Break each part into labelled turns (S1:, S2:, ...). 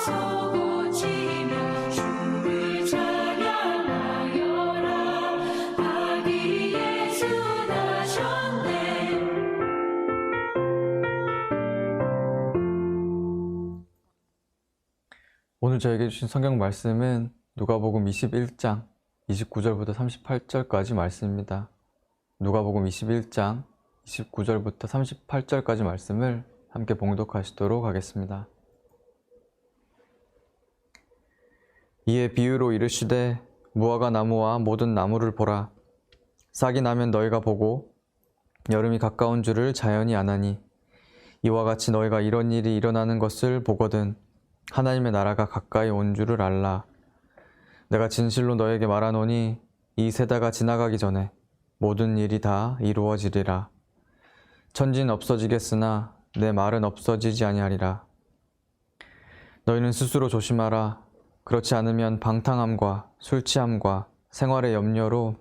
S1: 서고치며 주를 찬양하여라. 아기 예수 나셨네.
S2: 오늘 저에게 주신 성경 말씀은 누가복음 21장 29절부터 38절까지 말씀입니다. 누가복음 21장 29절부터 38절까지 말씀을 함께 봉독하시도록 하겠습니다. 이에 비유로 이르시되 무화과 나무와 모든 나무를 보라. 싹이 나면 너희가 보고 여름이 가까운 줄을 자연히 아나니 이와 같이 너희가 이런 일이 일어나는 것을 보거든 하나님의 나라가 가까이 온 줄을 알라. 내가 진실로 너에게 말하노니 이 세대가 지나가기 전에 모든 일이 다 이루어지리라. 천지는 없어지겠으나 내 말은 없어지지 아니하리라. 너희는 스스로 조심하라. 그렇지 않으면 방탕함과 술 취함과 생활의 염려로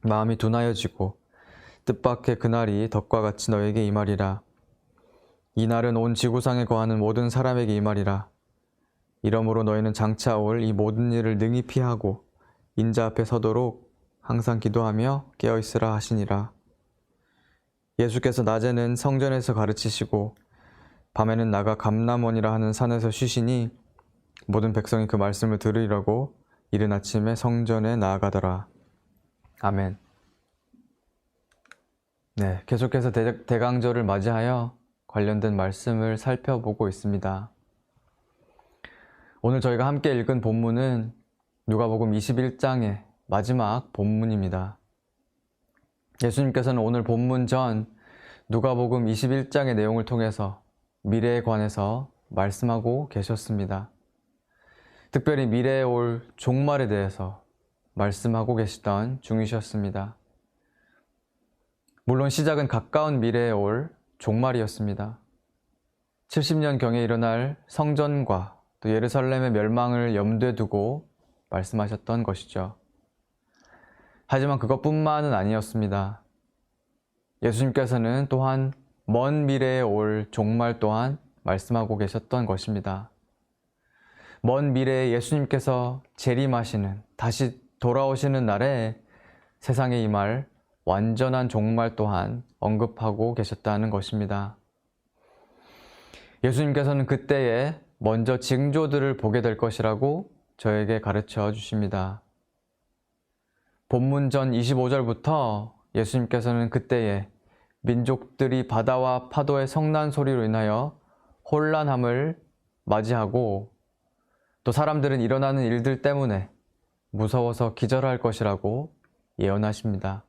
S2: 마음이 둔하여지고 뜻밖의 그날이 덕과 같이 너에게 임하리라. 이 날은 온 지구상에 거하는 모든 사람에게 임하리라. 이러므로 너희는 장차 올 이 모든 일을 능히 피하고 인자 앞에 서도록 항상 기도하며 깨어있으라 하시니라. 예수께서 낮에는 성전에서 가르치시고 밤에는 나가 감람원이라 하는 산에서 쉬시니 모든 백성이 그 말씀을 들으려고 이른 아침에 성전에 나아가더라. 아멘. 네, 계속해서 대강절을 맞이하여 관련된 말씀을 살펴보고 있습니다. 오늘 저희가 함께 읽은 본문은 누가복음 21장의 마지막 본문입니다. 예수님께서는 오늘 본문 전 누가복음 21장의 내용을 통해서 미래에 관해서 말씀하고 계셨습니다. 특별히 미래에 올 종말에 대해서 말씀하고 계시던 중이셨습니다. 물론 시작은 가까운 미래에 올 종말이었습니다. 70년경에 일어날 성전과 또 예루살렘의 멸망을 염두에 두고 말씀하셨던 것이죠. 하지만 그것뿐만은 아니었습니다. 예수님께서는 또한 먼 미래에 올 종말 또한 말씀하고 계셨던 것입니다. 먼 미래에 예수님께서 재림하시는, 다시 돌아오시는 날에 세상에 임할 완전한 종말 또한 언급하고 계셨다는 것입니다. 예수님께서는 그때에 먼저 징조들을 보게 될 것이라고 저에게 가르쳐 주십니다. 본문 전 25절부터 예수님께서는 그때에 민족들이 바다와 파도의 성난 소리로 인하여 혼란함을 맞이하고 또 사람들은 일어나는 일들 때문에 무서워서 기절할 것이라고 예언하십니다.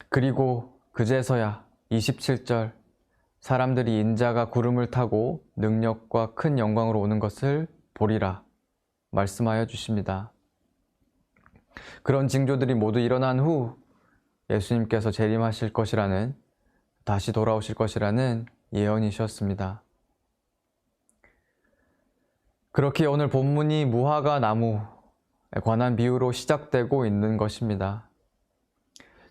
S2: 그리고 그제서야 27절 사람들이 인자가 구름을 타고 능력과 큰 영광으로 오는 것을 보리라 말씀하여 주십니다. 그런 징조들이 모두 일어난 후 예수님께서 재림하실 것이라는, 다시 돌아오실 것이라는 예언이셨습니다. 그렇게 오늘 본문이 무화과 나무에 관한 비유로 시작되고 있는 것입니다.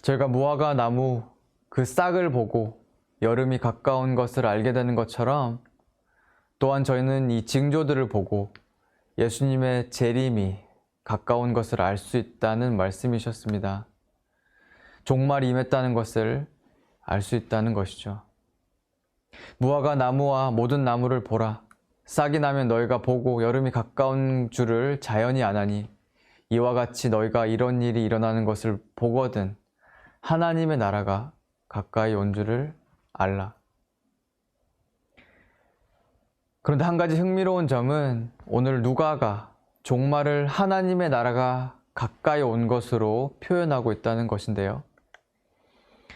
S2: 저희가 무화과 나무 그 싹을 보고 여름이 가까운 것을 알게 되는 것처럼 또한 저희는 이 징조들을 보고 예수님의 재림이 가까운 것을 알 수 있다는 말씀이셨습니다. 종말이 임했다는 것을 알 수 있다는 것이죠. 무화과 나무와 모든 나무를 보라. 싹이 나면 너희가 보고 여름이 가까운 줄을 자연히 아나니 이와 같이 너희가 이런 일이 일어나는 것을 보거든 하나님의 나라가 가까이 온 줄을 알라. 그런데 한 가지 흥미로운 점은 오늘 누가가 종말을 하나님의 나라가 가까이 온 것으로 표현하고 있다는 것인데요.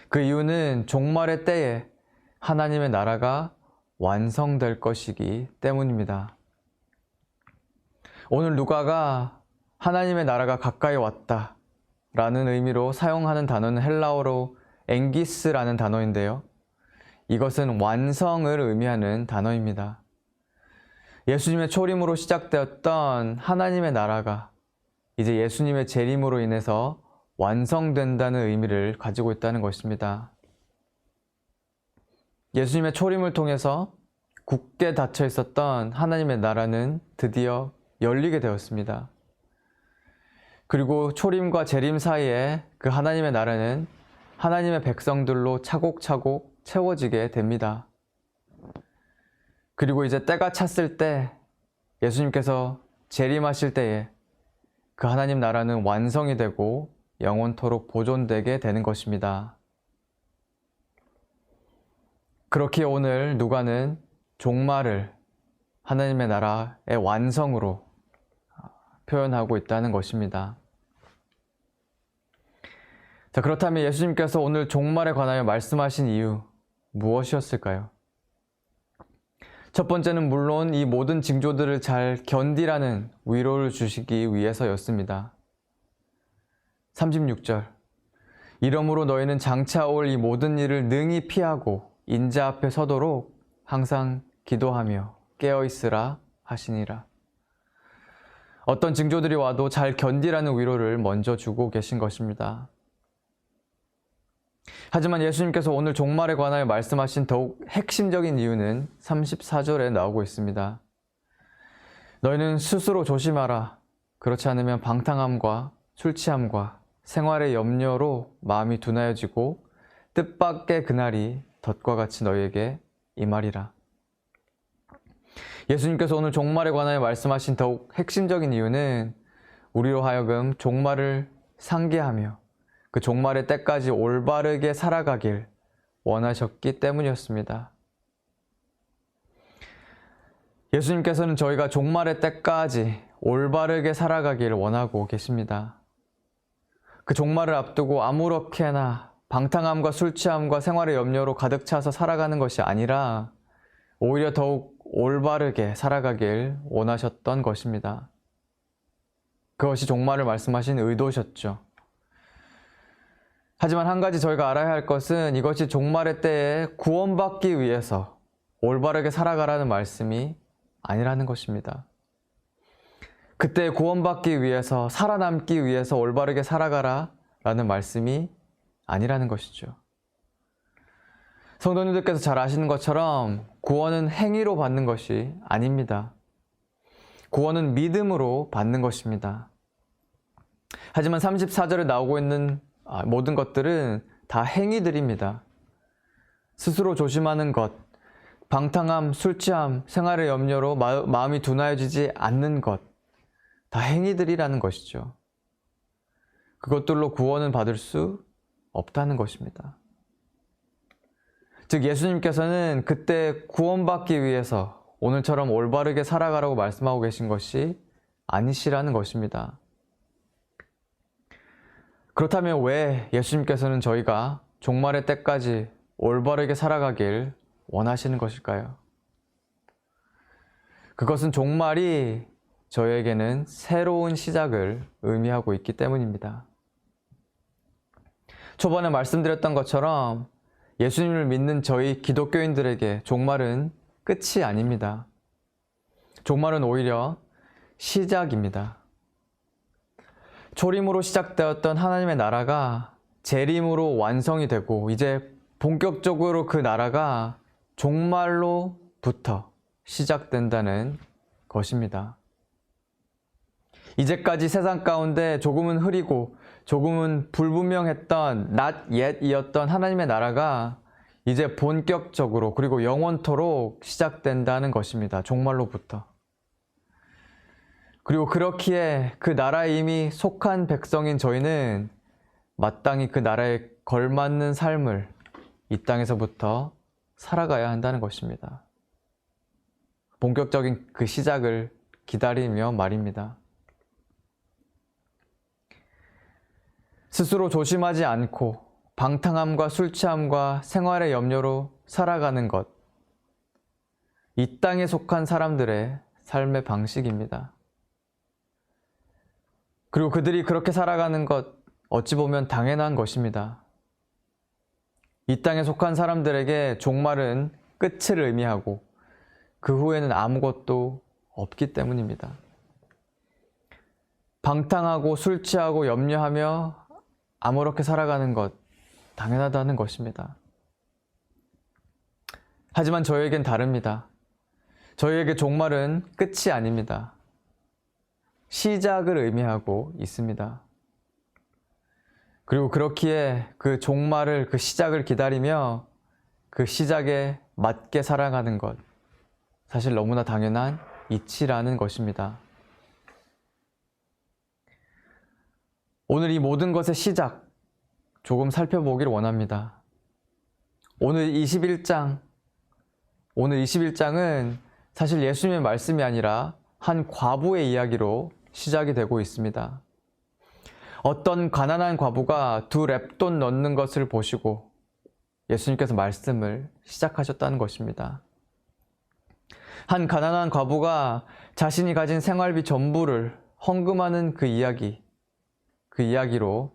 S2: 그 이유는 종말의 때에 하나님의 나라가 완성될 것이기 때문입니다. 오늘 누가가 하나님의 나라가 가까이 왔다 라는 의미로 사용하는 단어는 헬라어로 엥기스라는 단어인데요. 이것은 완성을 의미하는 단어입니다. 예수님의 초림으로 시작되었던 하나님의 나라가 이제 예수님의 재림으로 인해서 완성된다는 의미를 가지고 있다는 것입니다. 예수님의 초림을 통해서 굳게 닫혀 있었던 하나님의 나라는 드디어 열리게 되었습니다. 그리고 초림과 재림 사이에 그 하나님의 나라는 하나님의 백성들로 차곡차곡 채워지게 됩니다. 그리고 이제 때가 찼을 때 예수님께서 재림하실 때에 그 하나님 나라는 완성이 되고 영원토록 보존되게 되는 것입니다. 그렇게 오늘 누가는 종말을 하나님의 나라의 완성으로 표현하고 있다는 것입니다. 자, 그렇다면 예수님께서 오늘 종말에 관하여 말씀하신 이유 무엇이었을까요? 첫 번째는 물론 이 모든 징조들을 잘 견디라는 위로를 주시기 위해서였습니다. 36절 이러므로 너희는 장차 올 이 모든 일을 능히 피하고 인자 앞에 서도록 항상 기도하며 깨어있으라 하시니라. 어떤 징조들이 와도 잘 견디라는 위로를 먼저 주고 계신 것입니다. 하지만 예수님께서 오늘 종말에 관하여 말씀하신 더욱 핵심적인 이유는 34절에 나오고 있습니다. 너희는 스스로 조심하라. 그렇지 않으면 방탕함과 술 취함과 생활의 염려로 마음이 둔하여지고 뜻밖의 그날이 덫과 같이 너희에게 임하리라. 예수님께서 오늘 종말에 관하여 말씀하신 더욱 핵심적인 이유는 우리로 하여금 종말을 상기하며 그 종말의 때까지 올바르게 살아가길 원하셨기 때문이었습니다. 예수님께서는 저희가 종말의 때까지 올바르게 살아가길 원하고 계십니다. 그 종말을 앞두고 아무렇게나 방탕함과 술 취함과 생활의 염려로 가득 차서 살아가는 것이 아니라 오히려 더욱 올바르게 살아가길 원하셨던 것입니다. 그것이 종말을 말씀하신 의도셨죠. 하지만 한 가지 저희가 알아야 할 것은 이것이 종말의 때에 구원받기 위해서 올바르게 살아가라는 말씀이 아니라는 것입니다. 그때 구원받기 위해서, 살아남기 위해서 올바르게 살아가라 라는 말씀이 아니라는 것이죠. 성도님들께서 잘 아시는 것처럼 구원은 행위로 받는 것이 아닙니다. 구원은 믿음으로 받는 것입니다. 하지만 34절에 나오고 있는 모든 것들은 다 행위들입니다. 스스로 조심하는 것, 방탕함, 술 취함, 생활의 염려로 마음이 둔하여지지 않는 것, 다 행위들이라는 것이죠. 그것들로 구원은 받을 수 없다는 것입니다. 즉 예수님께서는 그때 구원받기 위해서 오늘처럼 올바르게 살아가라고 말씀하고 계신 것이 아니시라는 것입니다. 그렇다면 왜 예수님께서는 저희가 종말의 때까지 올바르게 살아가길 원하시는 것일까요? 그것은 종말이 저희에게는 새로운 시작을 의미하고 있기 때문입니다. 초반에 말씀드렸던 것처럼 예수님을 믿는 저희 기독교인들에게 종말은 끝이 아닙니다. 종말은 오히려 시작입니다. 초림으로 시작되었던 하나님의 나라가 재림으로 완성이 되고 이제 본격적으로 그 나라가 종말로부터 시작된다는 것입니다. 이제까지 세상 가운데 조금은 흐리고 조금은 불분명했던 not yet이었던 하나님의 나라가 이제 본격적으로 그리고 영원토록 시작된다는 것입니다. 종말로부터. 그리고 그렇기에 그 나라에 이미 속한 백성인 저희는 마땅히 그 나라에 걸맞는 삶을 이 땅에서부터 살아가야 한다는 것입니다. 본격적인 그 시작을 기다리며 말입니다. 스스로 조심하지 않고 방탕함과 술 취함과 생활의 염려로 살아가는 것, 이 땅에 속한 사람들의 삶의 방식입니다. 그리고 그들이 그렇게 살아가는 것 어찌 보면 당연한 것입니다. 이 땅에 속한 사람들에게 종말은 끝을 의미하고 그 후에는 아무것도 없기 때문입니다. 방탕하고 술 취하고 염려하며 아무렇게 살아가는 것 당연하다는 것입니다. 하지만 저에겐 다릅니다. 저희에게 종말은 끝이 아닙니다. 시작을 의미하고 있습니다. 그리고 그렇기에 그 종말을, 그 시작을 기다리며 그 시작에 맞게 살아가는 것, 사실 너무나 당연한 이치라는 것입니다. 오늘 이 모든 것의 시작, 조금 살펴보기를 원합니다. 오늘 21장은 사실 예수님의 말씀이 아니라 한 과부의 이야기로 시작이 되고 있습니다. 어떤 가난한 과부가 2렙돈 넣는 것을 보시고 예수님께서 말씀을 시작하셨다는 것입니다. 한 가난한 과부가 자신이 가진 생활비 전부를 헌금하는 그 이야기로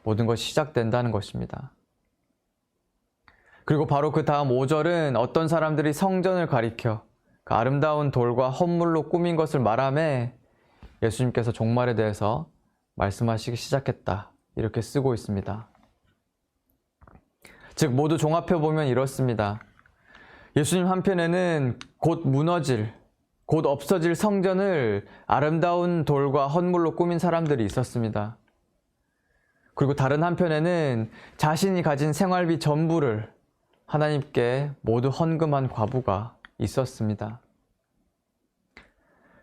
S2: 모든 것이 시작된다는 것입니다. 그리고 바로 그 다음 5절은 어떤 사람들이 성전을 가리켜 그 아름다운 돌과 헌물로 꾸민 것을 말하며 예수님께서 종말에 대해서 말씀하시기 시작했다, 이렇게 쓰고 있습니다. 즉 모두 종합해보면 이렇습니다. 예수님 한편에는 곧 무너질, 곧 없어질 성전을 아름다운 돌과 헌물로 꾸민 사람들이 있었습니다. 그리고 다른 한편에는 자신이 가진 생활비 전부를 하나님께 모두 헌금한 과부가 있었습니다.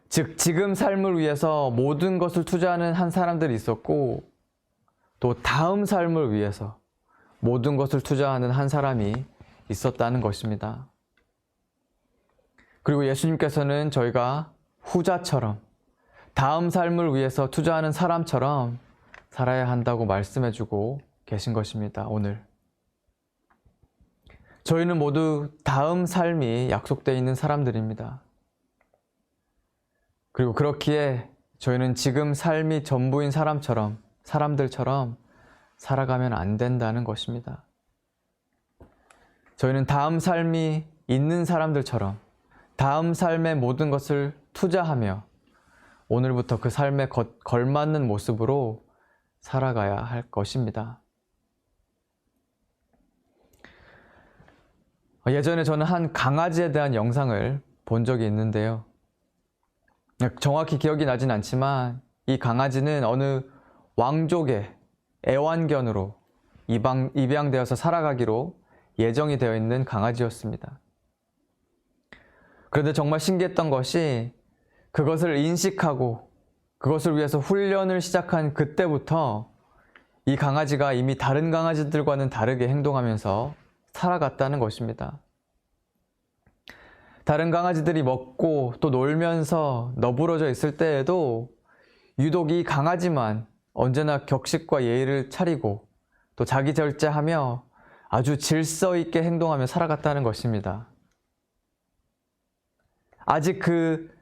S2: 즉 지금 삶을 위해서 모든 것을 투자하는 한 사람들이 있었고, 또 다음 삶을 위해서 모든 것을 투자하는 한 사람이 있었다는 것입니다. 그리고 예수님께서는 저희가 후자처럼, 다음 삶을 위해서 투자하는 사람처럼 살아야 한다고 말씀해주고 계신 것입니다. 오늘 저희는 모두 다음 삶이 약속되어 있는 사람들입니다. 그리고 그렇기에 저희는 지금 삶이 전부인 사람들처럼 살아가면 안 된다는 것입니다. 저희는 다음 삶이 있는 사람들처럼 다음 삶의 모든 것을 투자하며 오늘부터 그 삶에 걸맞는 모습으로 살아가야 할 것입니다. 예전에 저는 한 강아지에 대한 영상을 본 적이 있는데요. 정확히 기억이 나진 않지만 이 강아지는 어느 왕족의 애완견으로 입양되어서 살아가기로 예정이 되어 있는 강아지였습니다. 그런데 정말 신기했던 것이 그것을 인식하고 그것을 위해서 훈련을 시작한 그때부터 이 강아지가 이미 다른 강아지들과는 다르게 행동하면서 살아갔다는 것입니다. 다른 강아지들이 먹고 또 놀면서 너부러져 있을 때에도 유독 이 강아지만 언제나 격식과 예의를 차리고 또 자기 절제하며 아주 질서 있게 행동하며 살아갔다는 것입니다. 아직 그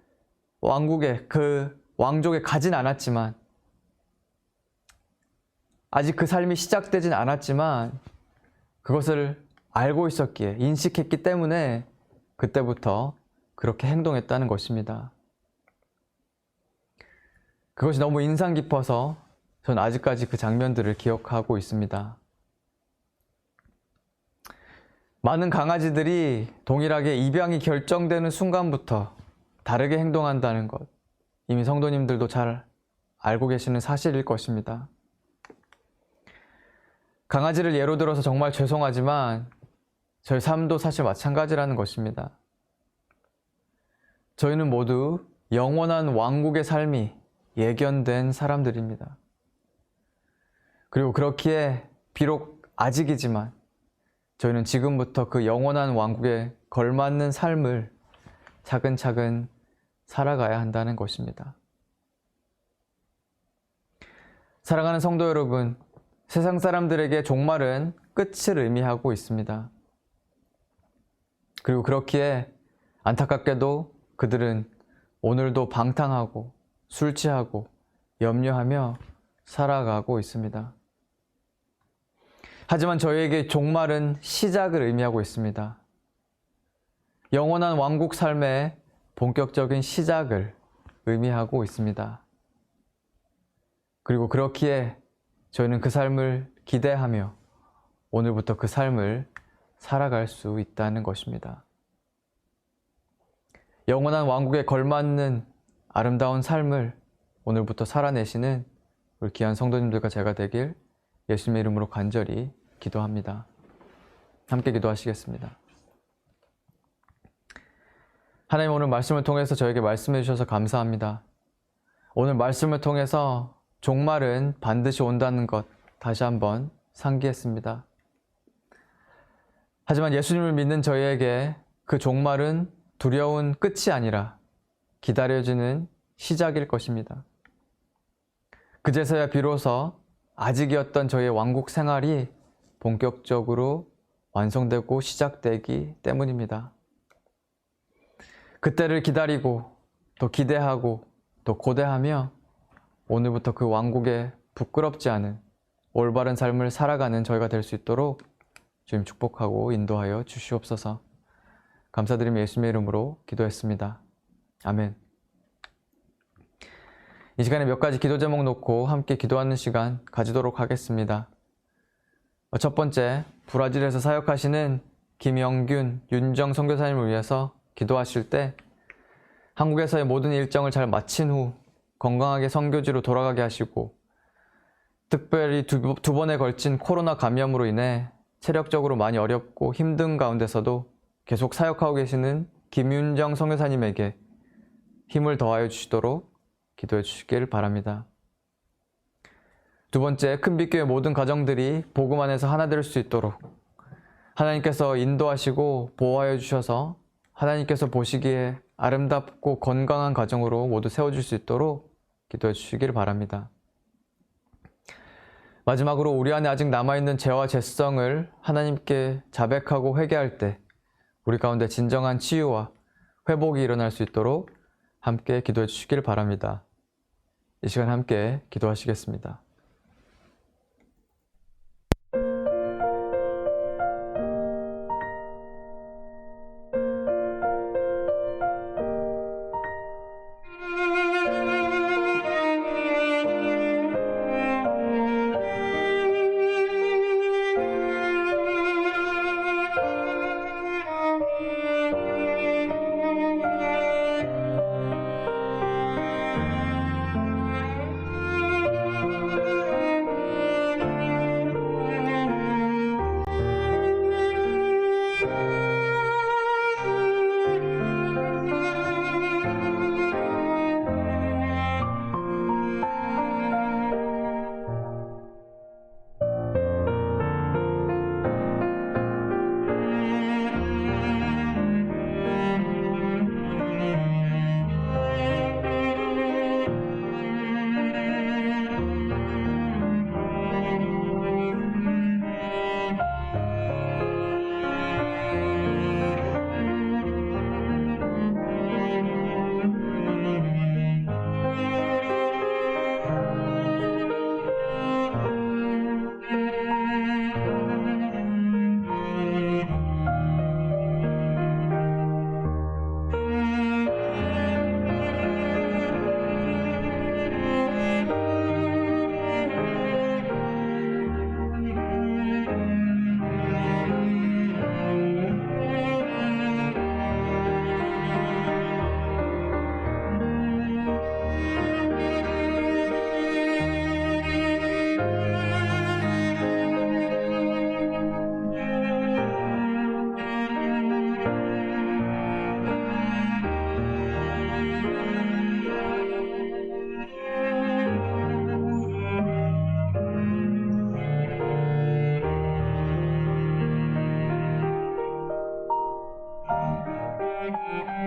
S2: 왕족에 가진 않았지만, 아직 그 삶이 시작되진 않았지만 그것을 알고 있었기에, 인식했기 때문에 그때부터 그렇게 행동했다는 것입니다. 그것이 너무 인상 깊어서 전 아직까지 그 장면들을 기억하고 있습니다. 많은 강아지들이 동일하게 입양이 결정되는 순간부터 다르게 행동한다는 것, 이미 성도님들도 잘 알고 계시는 사실일 것입니다. 강아지를 예로 들어서 정말 죄송하지만 저희 삶도 사실 마찬가지라는 것입니다. 저희는 모두 영원한 왕국의 삶이 예견된 사람들입니다. 그리고 그렇기에 비록 아직이지만 저희는 지금부터 그 영원한 왕국에 걸맞는 삶을 차근차근 살아가야 한다는 것입니다. 사랑하는 성도 여러분, 세상 사람들에게 종말은 끝을 의미하고 있습니다. 그리고 그렇기에 안타깝게도 그들은 오늘도 방탕하고 술 취하고 염려하며 살아가고 있습니다. 하지만 저희에게 종말은 시작을 의미하고 있습니다. 영원한 왕국 삶의 본격적인 시작을 의미하고 있습니다. 그리고 그렇기에 저희는 그 삶을 기대하며 오늘부터 그 삶을 살아갈 수 있다는 것입니다. 영원한 왕국에 걸맞는 아름다운 삶을 오늘부터 살아내시는 우리 귀한 성도님들과 제가 되길 예수님의 이름으로 간절히 기도합니다. 함께 기도하시겠습니다. 하나님, 오늘 말씀을 통해서 저에게 말씀해 주셔서 감사합니다. 오늘 말씀을 통해서 종말은 반드시 온다는 것 다시 한번 상기했습니다. 하지만 예수님을 믿는 저희에게 그 종말은 두려운 끝이 아니라 기다려지는 시작일 것입니다. 그제서야 비로소 아직이었던 저희의 왕국 생활이 본격적으로 완성되고 시작되기 때문입니다. 그때를 기다리고 또 기대하고 또 고대하며 오늘부터 그 왕국에 부끄럽지 않은 올바른 삶을 살아가는 저희가 될 수 있도록 주님 축복하고 인도하여 주시옵소서. 감사드리며 예수님의 이름으로 기도했습니다. 아멘. 이 시간에 몇 가지 기도 제목 놓고 함께 기도하는 시간 가지도록 하겠습니다. 첫 번째, 브라질에서 사역하시는 김영균, 윤정 선교사님을 위해서 기도하실 때 한국에서의 모든 일정을 잘 마친 후 건강하게 선교지로 돌아가게 하시고, 특별히 두 번에 걸친 코로나 감염으로 인해 체력적으로 많이 어렵고 힘든 가운데서도 계속 사역하고 계시는 김윤정 선교사님에게 힘을 더하여 주시도록 기도해 주시길 바랍니다. 두 번째, 큰빛교회 모든 가정들이 복음 안에서 하나 될 수 있도록 하나님께서 인도하시고 보호하여 주셔서 하나님께서 보시기에 아름답고 건강한 가정으로 모두 세워줄 수 있도록 기도해 주시길 바랍니다. 마지막으로 우리 안에 아직 남아있는 죄와 죄성을 하나님께 자백하고 회개할 때 우리 가운데 진정한 치유와 회복이 일어날 수 있도록 함께 기도해 주시길 바랍니다. 이 시간 함께 기도하시겠습니다.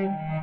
S3: Thank you.